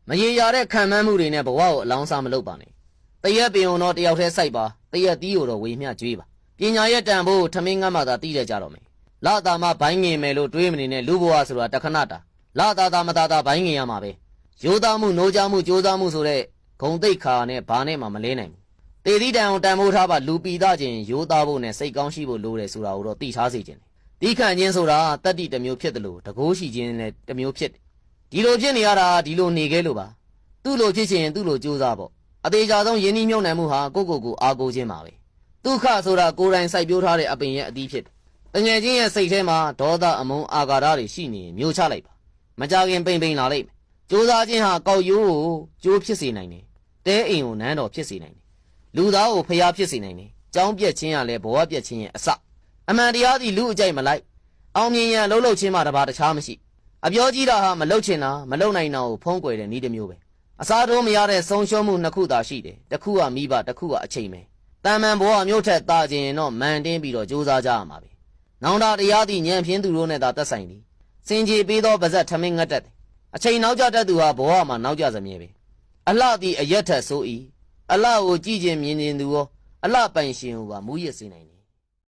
မရေရာတဲ့ခံမှန်းမှုတွေနဲ့ဘဝကိုအလောင်းစားမလုပ်ပါနဲ့တရက်ပင်ုံတော့တယောက်တည်းစိုက်ပါတရက်သီးကိုတော့ဝေမျှကျွေးပါပညာရဲ့တန်ဖို့ထမင်းငတ်မှသာသိရကြတော့မယ်လာတာမှဘိုင်းငင်မယ်လို့တွေးမနေနဲ့လူဘဝဆိုတာတခဏတာလာတာတာမတာတာဘိုင်းငင်ရမှာပဲရိုးသားမှုနိုးကြားမှုကြိုးစားမှုဆိုတဲ့ဂုံတိတ်ခါနဲ့ဘာနဲ့မှမလဲနိုင်ဘူးတေသီးတန်အောင်တန်ဖိုးထားပါလူပီသားခြင်းရိုးသားဖို့နဲ့စိတ်ကောင်းရှိဖို့လိုတယ်ဆိုတာကိုတော့သိထားစေခြင်းတီးခန့်ခြင်းဆိုတာတတ္တိတစ်မျိုးဖြစ်တယ်လို့တကိုးရှိခြင်းလည်းတစ်မျိုးဖြစ်တယ်ဒီလိုဖြစ်နေရတာဒီလိုနေခဲ့လို့ပါသူ့လိုဖြစ်ချင်သူ့လိုကြိုးစားပေါ့အသေးချာဆုံးယဉ်နှီးမြုပ်နှံမှုဟာကိုကိုအားကိုးခြင်းပါပဲဒုက္ခဆိုတာကိုယ်တိုင်စိုက်ပျိုးထားတဲ့အပင်ရဲ့အသီးဖြစ်တယ်တငယ်ချင်းရဲ့စိတ်ထဲမှာဒေါသအမုန်းအာဃာတတွေရှိနေမျိုးချလိုက်ပါမကြခင်ပိန်ပိန်လာလိုက်မယ်ကြိုးစားခြင်းဟာကောက်ရိုးကိုကြိုးဖြစ်စေနိုင်တယ်တဲအိမ်ကိုနန်းတော်ဖြစ်စေနိုင်တယ်လူသားကိုဖျားဖြစ်စေနိုင်တယ်ကြောင်းပြက်ခြင်းကလည်းဘဝပြက်ခြင်းရဲ့အစအမှန်တရားသည်လူအကြိုက်မလိုက်အောင်မြင်ရန်လှုပ်ခြင်းမှတပါတခြားမရှိအပြောကြီးတာဟာမလှုပ်ချင်တာမလှုပ်နိုင်တာကိုဖုံးကွယ်တဲ့နည်းတစ်မျိုးပဲအစားထိုးမရတဲ့ဆုံးရှုံးမှုနှစ်ခုသာရှိတယ်တစ်ခုကမိဘတစ်ခုကအချိန်ပဲတာမန်ဘဝမျိုးထက်တာခြင်းတော့မန်တင်းပြီးတော့ကြိုးစားကြရမှာပဲနောင်တတရားသည်ညံဖြင်းသူတို့နဲ့သာသက်ဆိုင်သည်စင်ကြီးပေးသောပါဇက်ထမင်းငတ်တတ်တယ်အချိန်နောက်ကျတတ်သူဟာဘဝမှာနောက်ကျစမြဲပဲအလှသည်အရက်ထက်ဆို၏အလှကိုကြည်ခြင်းမြင်ခြင်းသူရောအလှပိုင်ရှင်ကိုပါမူးယစ်စေနိုင်တယ်